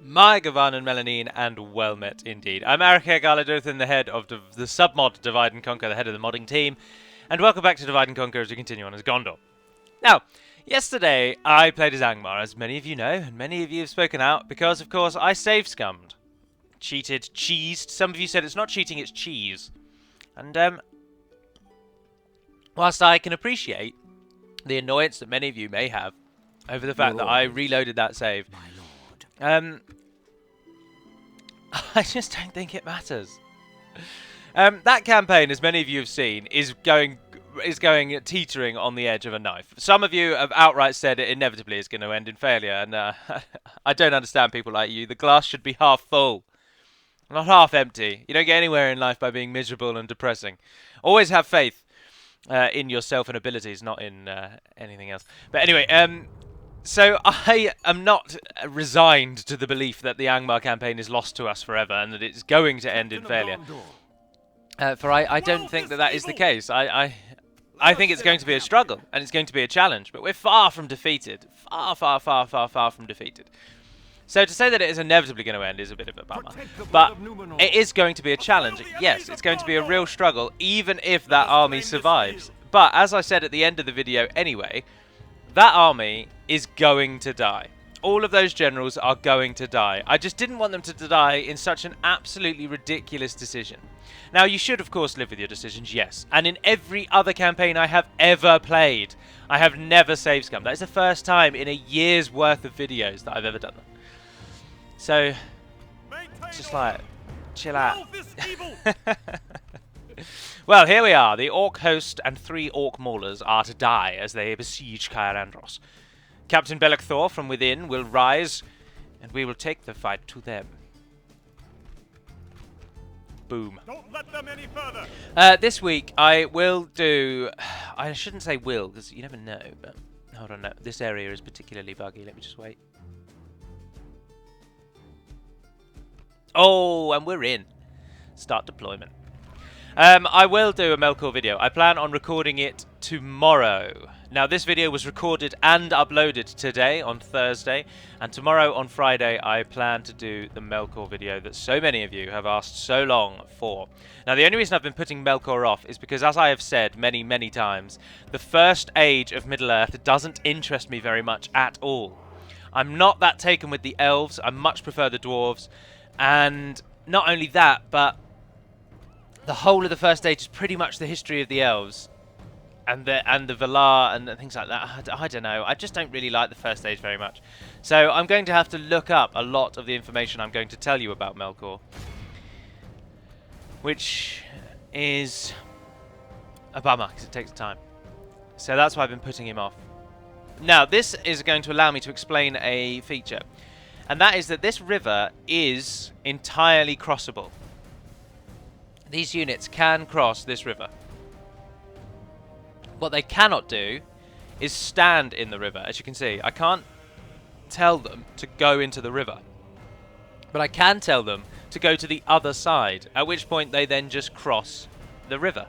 My Gavan and Melanine, and well met indeed. I'm Arike Galadothan, the head of the Submod Divide and Conquer, the head of the modding team, and welcome back to Divide and Conquer as we continue on as Gondor. Now, yesterday I played as Angmar, as many of you know, and many of you have spoken out, because of course I save scummed. Cheated, cheesed. Some of you said it's not cheating, it's cheese. And whilst I can appreciate the annoyance that many of you may have over the fact that I reloaded that save, I just don't think it matters. That campaign, as many of you have seen, is going teetering on the edge of a knife. Some of you have outright said it inevitably is going to end in failure, and I don't understand people like you. The glass should be half full, not half empty. You don't get anywhere in life by being miserable and depressing. Always have faith in yourself and abilities, not in anything else. But anyway, so I am not resigned to the belief that the Angmar campaign is lost to us forever and that it's going to end in failure. For I don't think that that is the case. I think it's going to be a struggle and it's going to be a challenge, but we're far from defeated. Far from defeated. So to say that it is inevitably going to end is a bit of a bummer. But it is going to be a challenge. Yes, it's going to be a real struggle, even if that army survives. But as I said at the end of the video anyway, that army is going to die. All of those generals are going to die. I just didn't want them to die in such an absolutely ridiculous decision. Now, you should, of course, live with your decisions, yes. And in every other campaign I have ever played, I have never saved scum. That is the first time in a year's worth of videos that I've ever done them. So, just like, chill out. Well, here we are. The Orc host and 3 Orc maulers are to die as they besiege Cair Andros. Captain Belloc Thor from within will rise, and we will take the fight to them. Boom. Don't let them any further. This week I will do... I shouldn't say will, because you never know, but... Hold on, no. This area is particularly buggy. Let me just wait. Oh, and we're in. Start deployment. I will do a Melkor video. I plan on recording it tomorrow. Now, this video was recorded and uploaded today on Thursday, and tomorrow on Friday I plan to do the Melkor video that so many of you have asked so long for. Now, the only reason I've been putting Melkor off is because, as I have said many times, the first age of Middle-earth doesn't interest me very much at all. I'm not that taken with the elves. I much prefer the dwarves, and not only that, but the whole of the first age is pretty much the history of the elves and the Valar and things like that. I don't know. I just don't really like the first age very much. So I'm going to have to look up a lot of the information I'm going to tell you about Melkor, which is a bummer because it takes time. So that's why I've been putting him off. Now, this is going to allow me to explain a feature, and that is that this river is entirely crossable. These units can cross this river. What they cannot do is stand in the river. As you can see, I can't tell them to go into the river, but I can tell them to go to the other side, at which point they then just cross the river,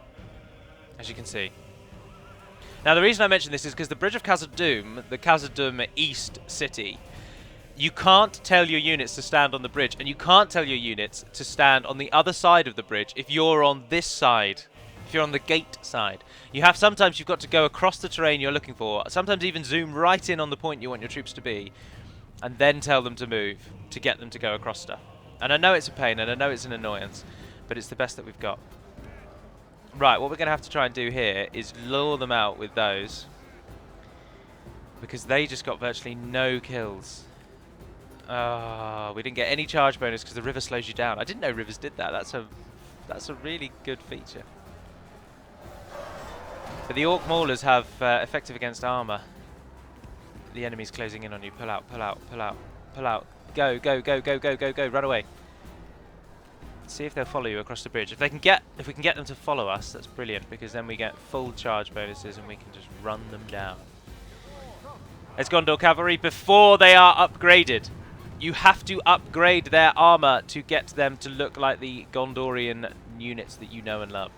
as you can see. Now, the reason I mention this is because the Bridge of Khazad-dûm, the Khazad-dûm East City, you can't tell your units to stand on the bridge, and you can't tell your units to stand on the other side of the bridge if you're on this side, if you're on the gate side. Sometimes you've got to go across the terrain you're looking for, sometimes even zoom right in on the point you want your troops to be, and then tell them to move, to get them to go across stuff. And I know it's a pain, and I know it's an annoyance, but it's the best that we've got. Right, what we're going to have to try and do here is lure them out with those, because they just got virtually no kills. We didn't get any charge bonus because the river slows you down. I didn't know rivers did that. That's a really good feature. But the Orc Maulers have effective against armor. The enemy's closing in on you. Pull out, pull out, pull out, pull out. Go, go, go, go, go, go, go. Run away. See if they'll follow you across the bridge. If we can get them to follow us, that's brilliant, because then we get full charge bonuses and we can just run them down. It's Gondor Cavalry before they are upgraded. You have to upgrade their armor to get them to look like the Gondorian units that you know and love.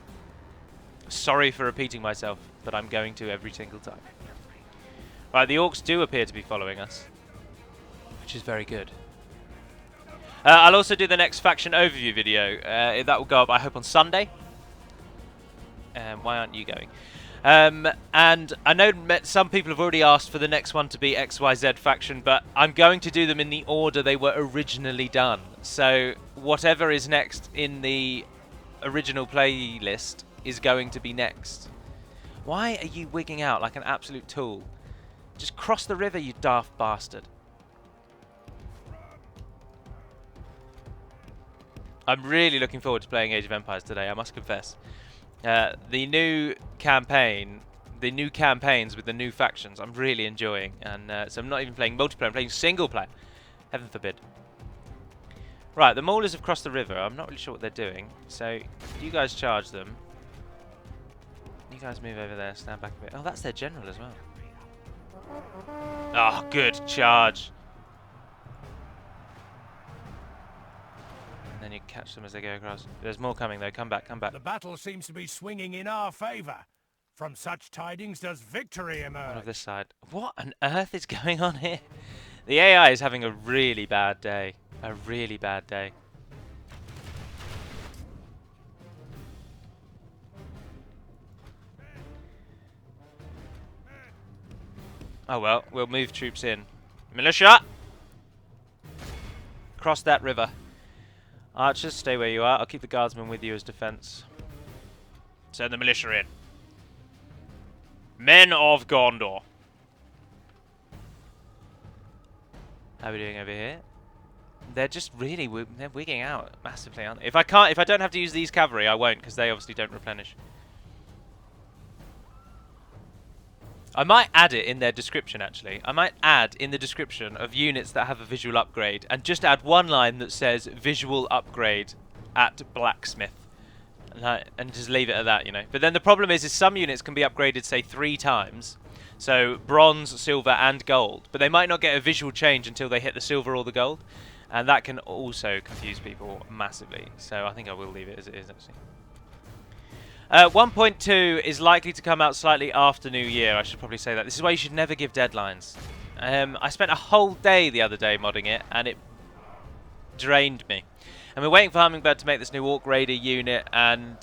Sorry for repeating myself, but I'm going to every single time. Right, the orcs do appear to be following us, which is very good. I'll also do the next faction overview video. That will go up, I hope, on Sunday. Why aren't you going? And I know some people have already asked for the next one to be XYZ faction, but I'm going to do them in the order they were originally done. So whatever is next in the original playlist is going to be next. Why are you wigging out like an absolute tool? Just cross the river, you daft bastard. I'm really looking forward to playing Age of Empires today, I must confess. The new campaign, the new campaigns with the new factions, I'm really enjoying. And so I'm not even playing multiplayer, I'm playing single player. Heaven forbid. Right, the Maulers have crossed the river. I'm not really sure what they're doing. So, you guys charge them. You guys move over there, stand back a bit. Oh, that's their general as well. Oh, good charge. And then you catch them as they go across. There's more coming though. Come back, come back. The battle seems to be swinging in our favour. From such tidings does victory emerge. One of this side. What on earth is going on here? The AI is having a really bad day. A really bad day. Oh well, we'll move troops in. Militia! Cross that river. Archers, stay where you are. I'll keep the guardsmen with you as defense. Send the militia in. Men of Gondor. How are we doing over here? They're just really they're wigging out massively, aren't they? If I don't have to use these cavalry, I won't, because they obviously don't replenish. I might add it in their description, actually. I might add in the description of units that have a visual upgrade, and just add one line that says visual upgrade at blacksmith. And just leave it at that, you know. But then the problem is some units can be upgraded, say, 3 times. So bronze, silver, and gold. But they might not get a visual change until they hit the silver or the gold. And that can also confuse people massively. So I think I will leave it as it is, actually. 1.2 is likely to come out slightly after New Year. I should probably say that. This is why you should never give deadlines. I spent a whole day the other day modding it, and it drained me. And we're waiting for Hummingbird to make this new Orc Raider unit, and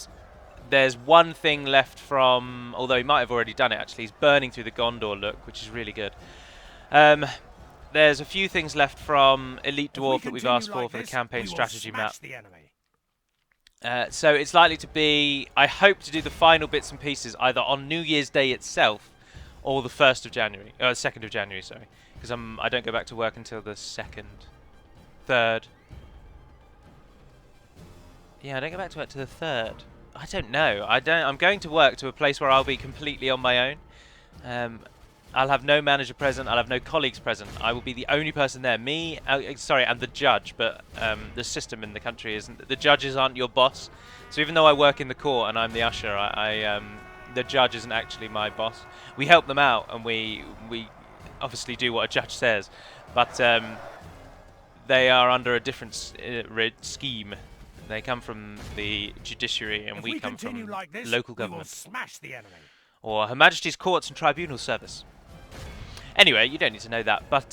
there's one thing left from... Although he might have already done it, actually. He's burning through the Gondor look, which is really good. There's a few things left from Elite Dwarf that we've asked for the campaign strategy map. So it's likely to be, I hope to do the final bits and pieces either on New Year's Day itself or the 1st of January, 2nd of January, sorry. Because I don't go back to work until the 2nd, 3rd. Yeah, I don't go back to work to the 3rd. I don't know. I'm going to work to a place where I'll be completely on my own. I'll have no manager present. I'll have no colleagues present. I will be the only person there. Me, sorry, and the judge. But the system in the country isn't. The judges aren't your boss. So even though I work in the court and I'm the usher, the judge isn't actually my boss. We help them out, and we obviously do what a judge says. But they are under a different scheme. They come from the judiciary, and we come from like this, local government. Smash the enemy. Or Her Majesty's Courts and Tribunal Service. Anyway, you don't need to know that. But,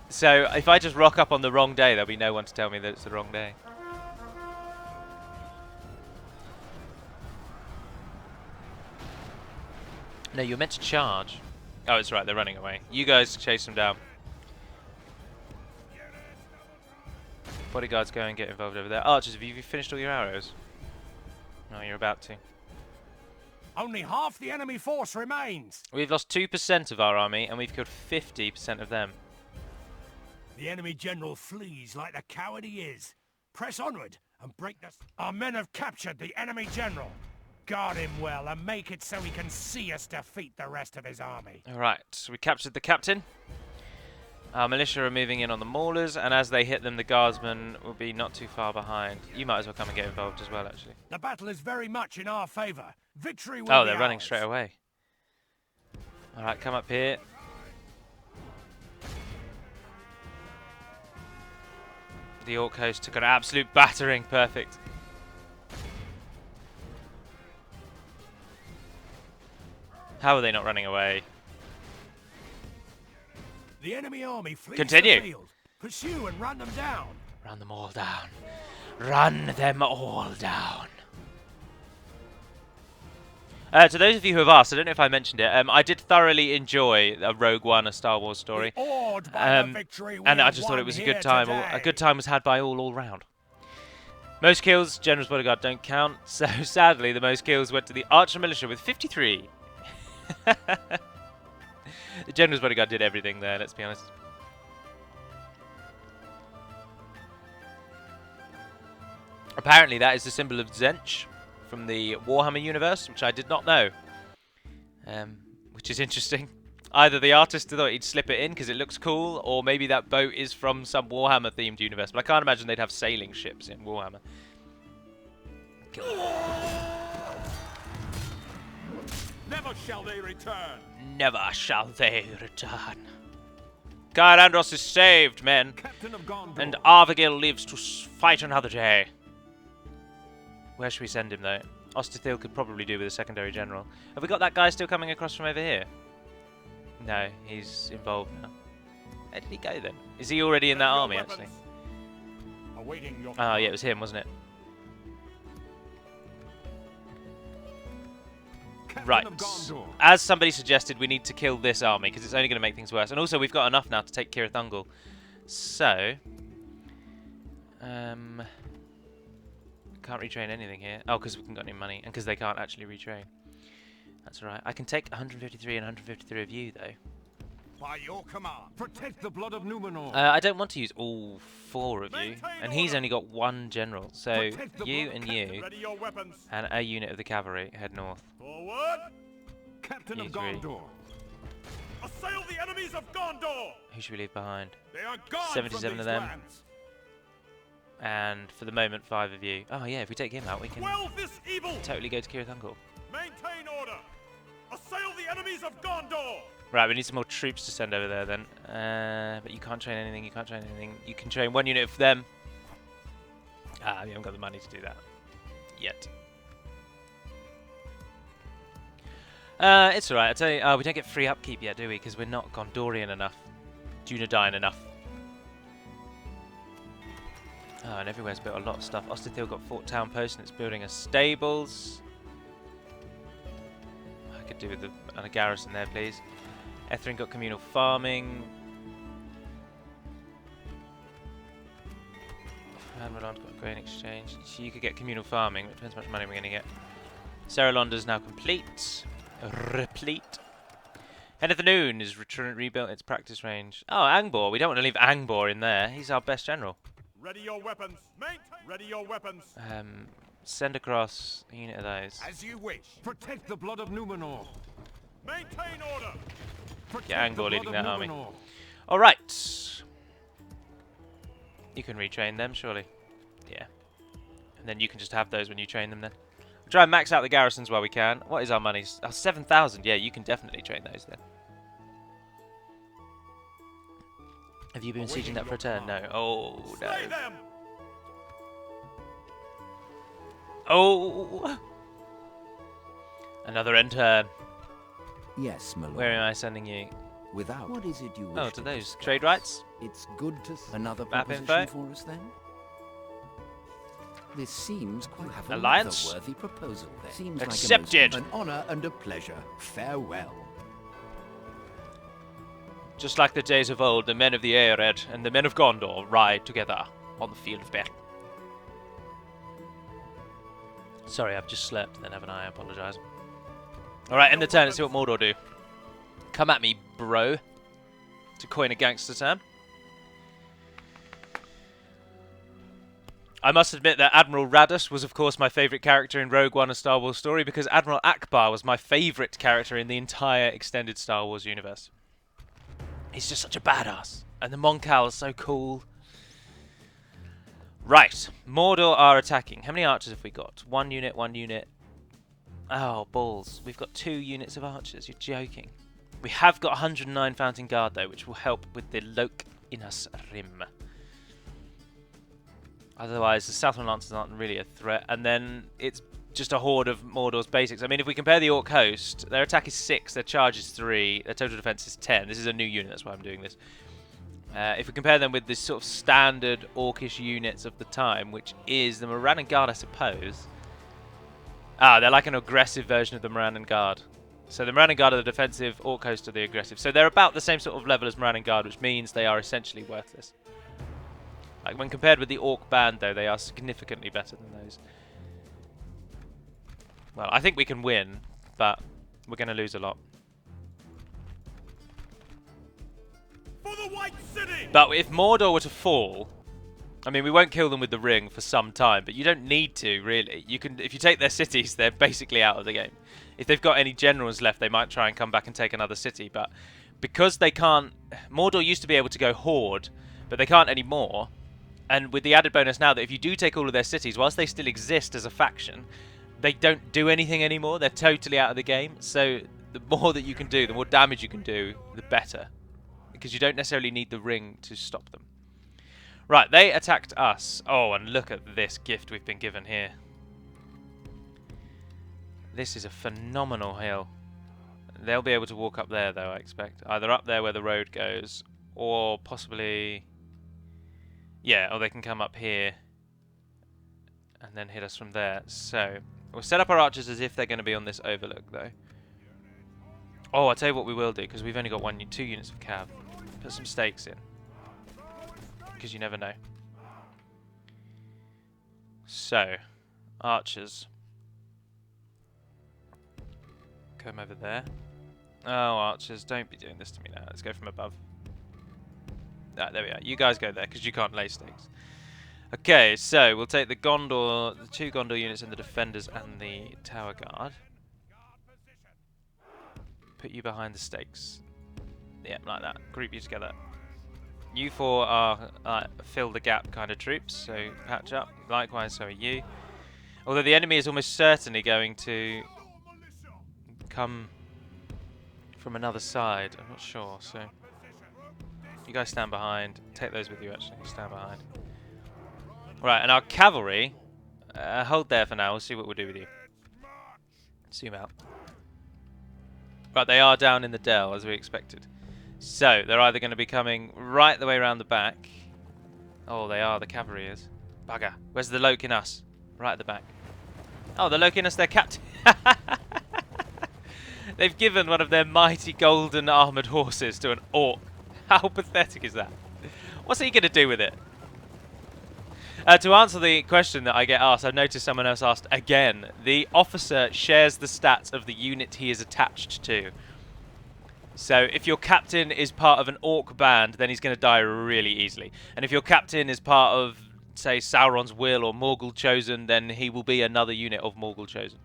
so if I just rock up on the wrong day, there'll be no one to tell me that it's the wrong day. No, you're meant to charge. Oh, it's right, they're running away. You guys chase them down. Bodyguards go and get involved over there. Archers, have you finished all your arrows? No, you're about to. Only half the enemy force remains. We've lost 2% of our army, and we've killed 50% of them. The enemy general flees like the coward he is. Press onward and break the... Our men have captured the enemy general. Guard him well and make it so he can see us defeat the rest of his army. Alright, so we captured the captain. Our militia are moving in on the maulers, and as they hit them, the guardsmen will be not too far behind. You might as well come and get involved as well, actually. The battle is very much in our favour. Victory will Oh, be they're running ours. straight away. Alright, come up here. The Orc host took an absolute battering. Perfect. How are they not running away? The enemy army flees Continue. the field. Pursue and run them down. Run them all down. Run them all down. To those of you who have asked, I don't know if I mentioned it, I did thoroughly enjoy Rogue One, a Star Wars story. And I just thought it was a good time. A good time was had by all round. Most kills, General's Bodyguard don't count, so sadly the most kills went to the Archer Militia with 53. The General's Bodyguard did everything there, let's be honest. Apparently that is the symbol of Zench from the Warhammer universe, which I did not know. Which is interesting. Either the artist thought he'd slip it in because it looks cool, or maybe that boat is from some Warhammer-themed universe. But I can't imagine they'd have sailing ships in Warhammer. Never shall they return. Never shall they return. Cair Andros is saved, men. Captain of Gondor. And Arvagil lives to fight another day. Where should we send him, though? Ostithil could probably do with a secondary general. Have we got that guy still coming across from over here? No, he's involved now. Where did he go, then? Is he already in that army, actually? Oh, yeah, it was him, wasn't it? Right. As somebody suggested, we need to kill this army, because it's only going to make things worse. And also, we've got enough now to take Cair. So... can't retrain anything here. Oh, because we haven't got any money, and because they can't actually retrain. That's alright. I can take 153 and 153 of you, though. By your command, protect the blood of Numenor. I don't want to use all 4 of you, and he's only got 1 general. So you and you, and a unit of the cavalry head north. Forward, Captain of Gondor. Assail the enemies of Gondor. Who should we leave behind? They are gone 77 of them. And for the moment, 5 of you. Oh yeah, if we take him out, we can this evil. totally go to Cair. Maintain order. Assail the enemies of Gondor. Right, we need some more troops to send over there then. But you can't train anything. You can't train anything. You can train 1 unit of them. Ah, we haven't got the money to do that yet. It's alright. I tell you, we don't get free upkeep yet, do we? Because we're not Gondorian enough, Dunedain enough. Oh, and everywhere's built a lot of stuff. Ostithil got Fort Town Post and it's building a stables. I could do with a garrison there, please. Ethrin got communal farming. Hanrodon's got a grain exchange. So you could get communal farming. It depends how much money we're going to get. Seralonda's now complete. Replete. Head of the Noon is rebuilt its practice range. Oh, Angbor. We don't want to leave Angbor in there. He's our best general. Ready your weapons. Mate, ready your weapons. Send across a unit of those. As you wish. Protect the blood of Numenor. Maintain order. Get Angbor leading that army. Alright. You can retrain them, surely. Yeah. And then you can just have those when you train them then. We'll try and max out the garrisons while we can. What is our money? Oh, 7,000. Yeah, you can definitely train those then. Have you been sieging that for a turn? No. Oh, no. Oh! Another end turn. Yes, my lord. Where am I sending you? Without. What is it you wish? Oh, to those. Trade rights? It's good to... Another map proposition info? for us, then? This seems quite have Alliance? another worthy proposal, then. Seems accepted! Like an honour and a pleasure. Farewell. Just like the days of old, the men of the Eored and the men of Gondor ride together on the field of battle. Sorry, I've just slept then, haven't I? I apologise. Alright, end the turn. Let's see what Mordor do. Come at me, bro. To coin a gangster term. I must admit that Admiral Radus was, of course, my favourite character in Rogue One: A Star Wars Story, because Admiral Akbar was my favourite character in the entire extended Star Wars universe. He's just such a badass. And the Moncal is so cool. Right. Mordor are attacking. How many archers have we got? 1 unit, 1 unit. Oh, balls. We've got 2 units of archers. You're joking. We have got 109 Fountain Guard, though, which will help with the Loke Innas Rim. Otherwise, the Southern Lancers aren't really a threat. And then it's just a horde of Mordor's basics. I mean, if we compare the Orc host, their attack is 6, their charge is 3, their total defense is 10. This is a new unit, that's why I'm doing this. If we compare them with the sort of standard orcish units of the time, which is the Morannon Guard, I suppose. Ah, they're like an aggressive version of the Morannon Guard. So the Morannon Guard are the defensive, Orc Host are the aggressive. So they're about the same sort of level as Morannon Guard, which means they are essentially worthless. Like when compared with the Orc Band, though, they are significantly better than those. Well, I think we can win, but we're going to lose a lot. For the White City! But if Mordor were to fall, I mean, we won't kill them with the ring for some time, but you don't need to, really. You can, if you take their cities, they're basically out of the game. If they've got any generals left, they might try and come back and take another city, but because they can't... Mordor used to be able to go horde, but they can't anymore. And with the added bonus now that if you do take all of their cities, whilst they still exist as a faction, they don't do anything anymore. They're totally out of the game. So the more that you can do, the more damage you can do, the better. Because you don't necessarily need the ring to stop them. Right, they attacked us. Oh, and look at this gift we've been given here. This is a phenomenal hill. They'll be able to walk up there, though, I expect. Either up there where the road goes, or possibly... Yeah, or they can come up here and then hit us from there. So, we'll set up our archers as if they're going to be on this overlook, though. Oh, I'll tell you what we will do, because we've only got 2 units of cav. Put some stakes in. Because you never know. So, archers. Come over there. Oh, archers, don't be doing this to me now. Let's go from above. Ah, there we are. You guys go there, because you can't lay stakes. Okay, so we'll take the Gondor, the 2 Gondor units and the defenders and the tower guard. Put you behind the stakes. Yeah, like that. Group you together. You 4 are fill the gap kind of troops, so patch up. Likewise, so are you. Although the enemy is almost certainly going to come from another side. I'm not sure, so... You guys stand behind. Take those with you, actually. Stand behind. Right, and our cavalry... hold there for now. We'll see what we'll do with you. Zoom out. Right, they are down in the dell, as we expected. So, they're either going to be coming right the way around the back. Oh, they are. The cavalry is. Bugger. Where's the Loke in us? Right at the back. Oh, the Loke in us, their captain. They've given one of their mighty golden armoured horses to an orc. How pathetic is that? What's he going to do with it? To answer the question that I get asked, I've noticed someone else asked again. The officer shares the stats of the unit he is attached to. So if your captain is part of an orc band, then he's going to die really easily. And if your captain is part of, say, Sauron's Will or Morgul Chosen, then he will be another unit of Morgul Chosen.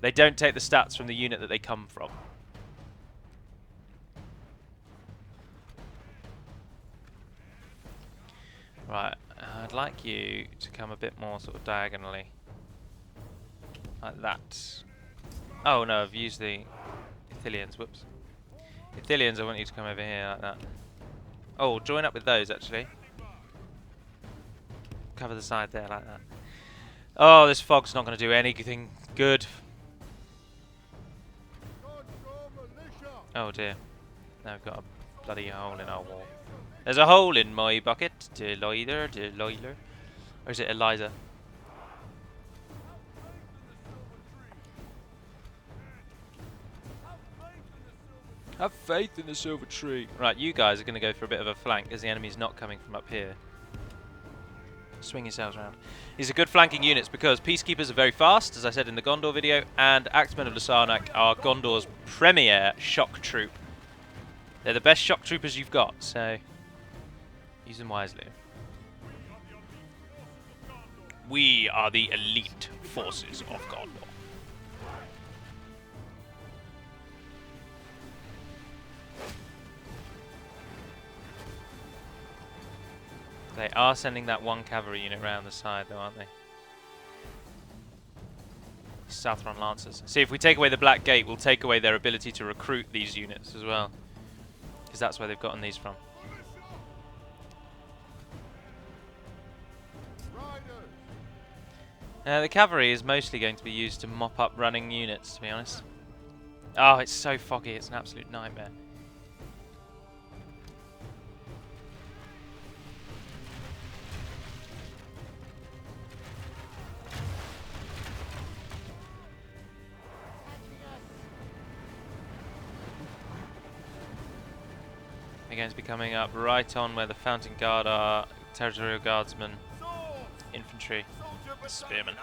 They don't take the stats from the unit that they come from. Right, I'd like you to come a bit more sort of diagonally. Like that. Oh no, I've used the Ithilians, whoops. Ithilians, I want you to come over here like that. Oh, join up with those actually. Cover the side there like that. Oh, this fog's not going to do anything good. Oh dear. Now we've got a bloody hole in our wall. There's a hole in my bucket. Delilah. Or is it Eliza? Have faith in the silver tree. Right, you guys are going to go for a bit of a flank as the enemy's not coming from up here. Swing yourselves around. These are good flanking units because Peacekeepers are very fast, as I said in the Gondor video, and Axemen of Lasarnak are Gondor's premier shock troop. They're the best shock troopers you've got, so use them wisely. We are the elite forces of Gondor. They are sending that one cavalry unit round the side, though, aren't they? Southron Lancers. See, if we take away the Black Gate, we'll take away their ability to recruit these units as well. Because that's where they've gotten these from. The cavalry is mostly going to be used to mop up running units, to be honest. Oh, it's so foggy, it's an absolute nightmare. They're going to be coming up right on where the Fountain Guard are. Territorial Guardsmen, infantry, spearmen.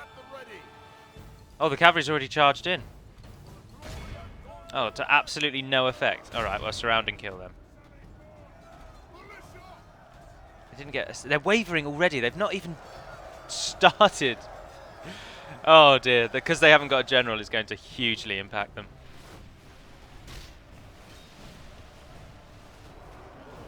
Oh, the cavalry's already charged in. Oh, to absolutely no effect. Alright, well, surround and kill them. They didn't get... They're wavering already. They've not even started. Oh, dear. Because they haven't got a general is going to hugely impact them.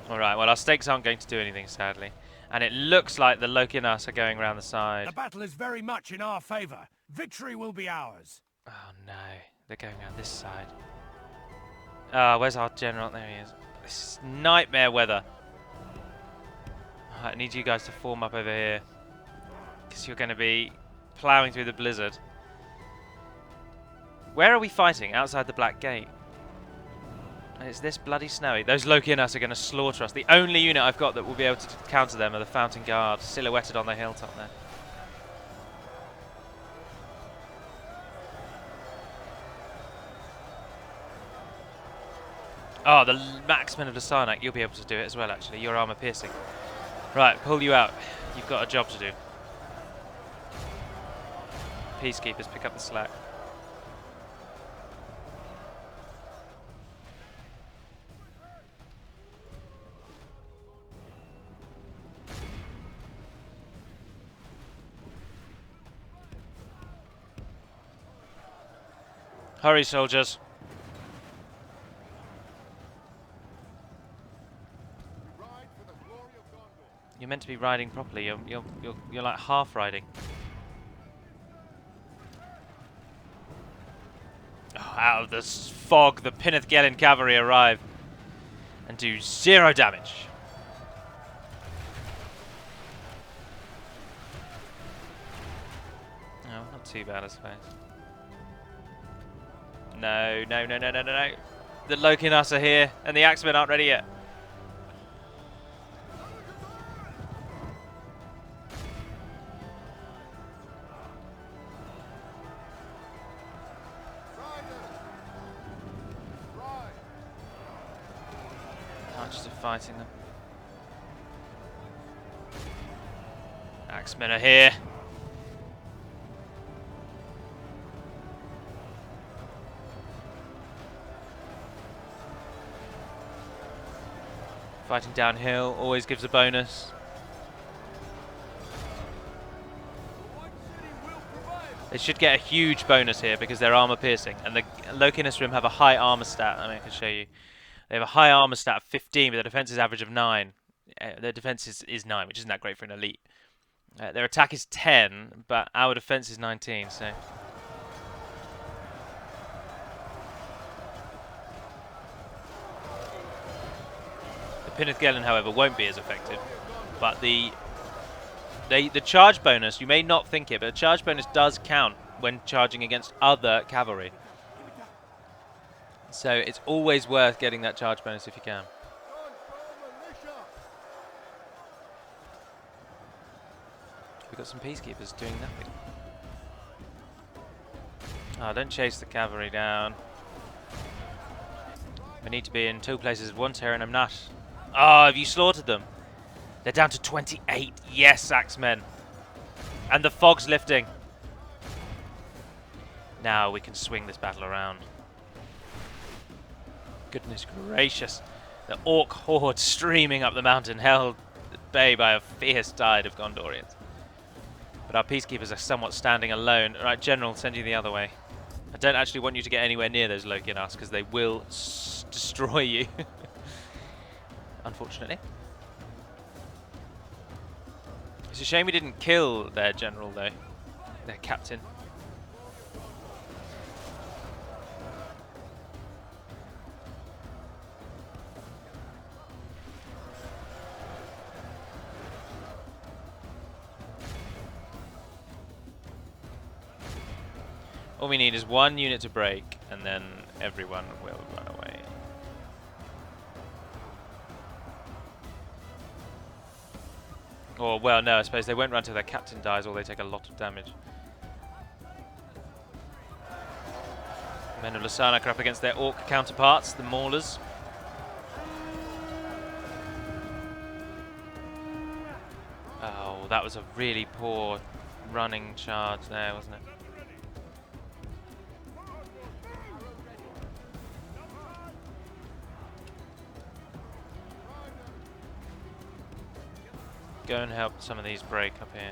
Alright, well, our stakes aren't going to do anything, sadly. And it looks like the Lokinas are going around the side. The battle is very much in our favor. Victory will be ours. Oh, no. They're going around this side. Ah, where's our general? There he is. This is nightmare weather. I need you guys to form up over here. Because you're going to be ploughing through the blizzard. Where are we fighting? Outside the Black Gate. And it's this bloody snowy. Those Lokinas are going to slaughter us. The only unit I've got that will be able to counter them are the Fountain Guard, silhouetted on the hilltop there. Oh, the Maxmen of the Sarnak, you'll be able to do it as well, actually. You're armor piercing. Right, pull you out. You've got a job to do. Peacekeepers, pick up the slack. Hurry, soldiers. You're meant to be riding properly. You're like half riding. Oh, out of the fog, the Pinnath cavalry arrive and do 0 damage. Oh, not too bad, I suppose. No. The Lokinas are here, and the Axemen aren't ready yet. Archers are fighting them. Axemen are here. Fighting downhill always gives a bonus. They should get a huge bonus here because they're armor piercing, and the Lokinas Rim have a high armor stat. I mean, I can show you. They have a high armor stat of 15, but their defense is average of 9. Their defense is 9, which isn't that great for an elite. Their attack is 10, but our defense is 19. So. Pinnath, however, won't be as effective, but the charge bonus, you may not think it, but the charge bonus does count when charging against other cavalry. So it's always worth getting that charge bonus if you can. We've got some peacekeepers doing nothing. Oh, don't chase the cavalry down. We need to be in 2 places at once here, and I'm not. Oh, have you slaughtered them? They're down to 28. Yes, Axemen. And the fog's lifting. Now we can swing this battle around. Goodness gracious. The Orc horde streaming up the mountain, held at bay by a fierce tide of Gondorians. But our peacekeepers are somewhat standing alone. Right, General, send you the other way. I don't actually want you to get anywhere near those Lokinas because they will destroy you. Unfortunately. It's a shame we didn't kill their general, though. Their captain. All we need is 1 unit to break, and then everyone will run away. Or, well, no, I suppose they won't run till their captain dies or they take a lot of damage. Men of Lasana are up against their Orc counterparts, the Maulers. Oh, that was a really poor running charge there, wasn't it? Go and help some of these break up here.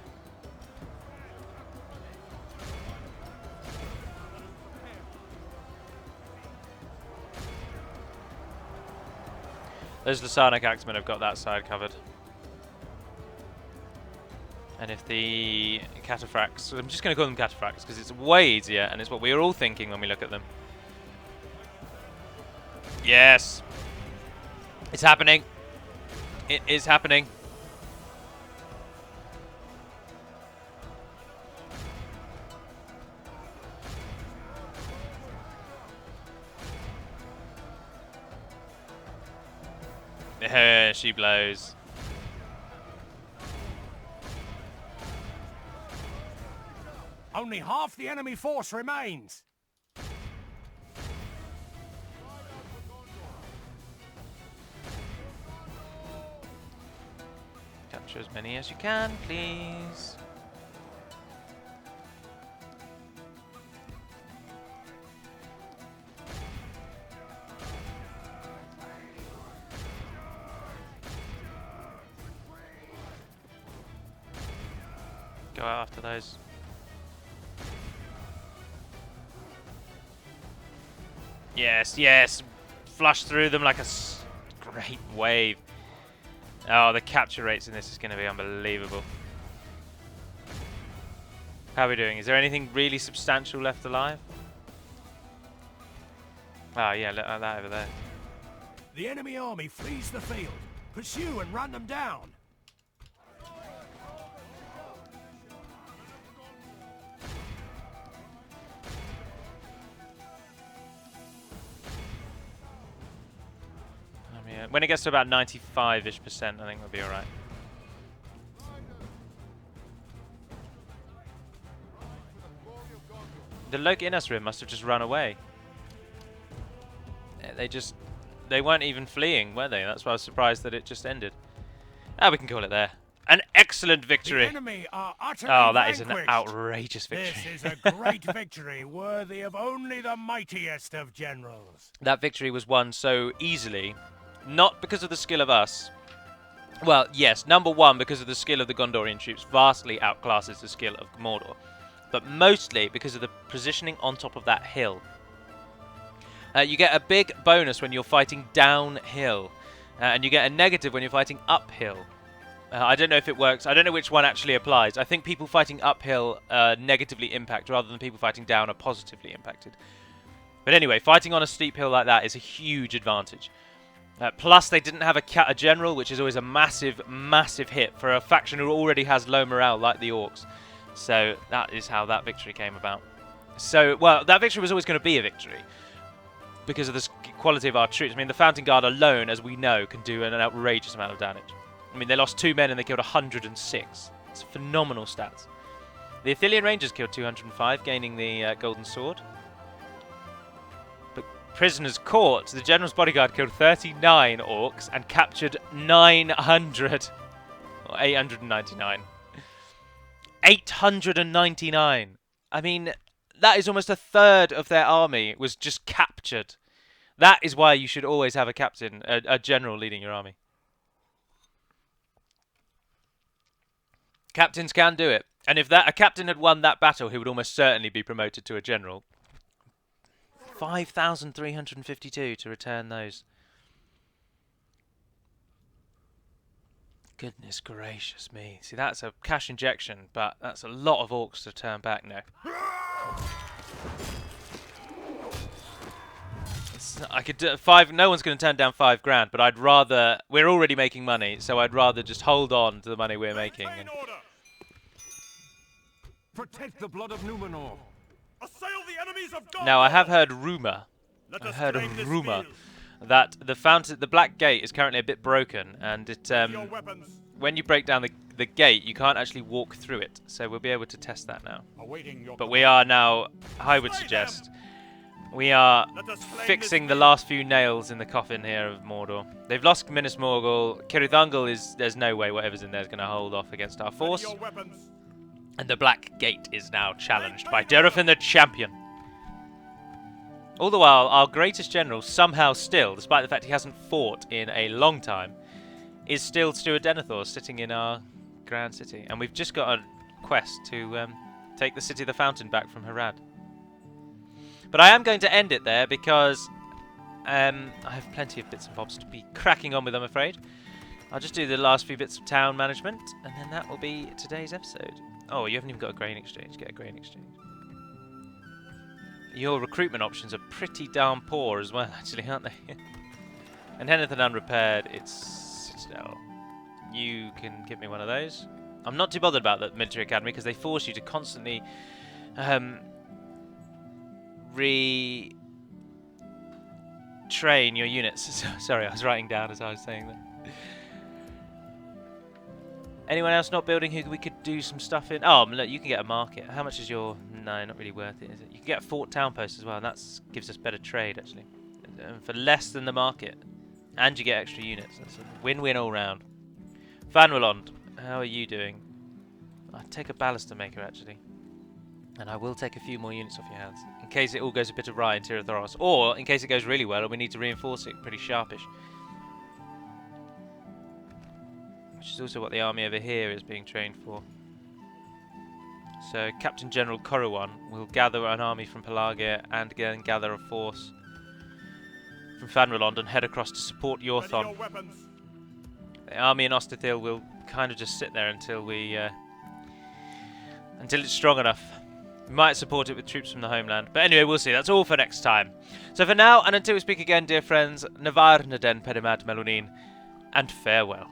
Those Lasanic Axemen have got that side covered. And if the Cataphracts, I'm just going to call them Cataphracts because it's way easier and it's what we are all thinking when we look at them. Yes! It's happening. It is happening. She blows. Only half the enemy force remains. Capture as many as you can, please. Go after those. Yes, yes. Flush through them like a great wave. Oh, the capture rates in this is going to be unbelievable. How are we doing? Is there anything really substantial left alive? Oh, yeah, look at that over there. The enemy army flees the field. Pursue and run them down. When it gets to about 95-ish%, I think we'll be alright. The Lok Inasrim must have just run away. They weren't even fleeing, were they? That's why I was surprised that it just ended. Ah, we can call it there. An excellent victory. The enemy are utterly that is an outrageous victory. This is a great victory, worthy of only the mightiest of generals. That victory was won so easily. Not because of the skill of us. Well, yes, number one, because of the skill of the Gondorian troops vastly outclasses the skill of Mordor. But mostly because of the positioning on top of that hill. You get a big bonus when you're fighting downhill. And you get a negative when you're fighting uphill. I don't know if it works. I don't know which one actually applies. I think people fighting uphill negatively impact rather than people fighting down are positively impacted. But anyway, fighting on a steep hill like that is a huge advantage. Plus, they didn't have a general, which is always a massive, massive hit for a faction who already has low morale, like the Orcs. So that is how that victory came about. So, well, that victory was always going to be a victory because of the quality of our troops. I mean, the Fountain Guard alone, as we know, can do an outrageous amount of damage. I mean, they lost 2 men and they killed 106. It's phenomenal stats. The Athelian Rangers killed 205, gaining the Golden Sword. Prisoners caught. The General's Bodyguard killed 39 orcs and captured 900. Or 899. 899! I mean, that is almost a third of their army was just captured. That is why you should always have a captain, a general leading your army. Captains can do it. And if a captain had won that battle, he would almost certainly be promoted to a general. 5,352 to return those. Goodness gracious me. See, that's a cash injection, but that's a lot of orcs to turn back now. I could do 5. No one's going to turn down 5 grand, but I'd rather. We're already making money, so I'd rather just hold on to the money we're making. And protect the blood of Numenor. Assail the enemies of Gondor. Now I have heard rumor. I heard a rumor that the Black Gate is currently a bit broken, and it when you break down the gate, you can't actually walk through it. So we'll be able to test that now. But we are now, I would suggest, We are Let us flame fixing this the last few nails in the coffin here of Mordor. They've lost Minas Morgul. Cirithungol is... There's no way whatever's in there is going to hold off against our force. Ready your weapons. And the Black Gate is now challenged by Derafin the Champion. All the while, our greatest general somehow still, despite the fact he hasn't fought in a long time, is still Stuart Denethor sitting in our grand city. And we've just got a quest to take the City of the Fountain back from Harad. But I am going to end it there because I have plenty of bits and bobs to be cracking on with, I'm afraid. I'll just do the last few bits of town management, and then that will be today's episode. Oh, you haven't even got a grain exchange. Get a grain exchange. Your recruitment options are pretty darn poor as well, actually, aren't they? And anything unrepaired, it's Citadel. You can give me one of those. I'm not too bothered about the military academy because they force you to constantly retrain your units. Sorry, I was writing down as I was saying that. Anyone else not building who we could do some stuff in? Oh, look, you can get a market. How much is your... No, not really worth it, is it? You can get a fort town post as well, and that gives us better trade, actually. For less than the market. And you get extra units. That's a win-win all round. Fanwalond, how are you doing? I'll take a Ballaster Maker, actually. And I will take a few more units off your hands. In case it all goes a bit awry in Tirothoros. Or, in case it goes really well and we need to reinforce it pretty sharpish. Which is also what the army over here is being trained for. So Captain General Corruan will gather an army from Pelagia and again gather a force from Fanwalond and head across to support Yorthon. The army in Osterthil will kind of just sit there until we until it's strong enough. We might support it with troops from the homeland. But anyway, we'll see. That's all for next time. So for now, and until we speak again, dear friends, Navar Naden Pedimad Melunin, and farewell.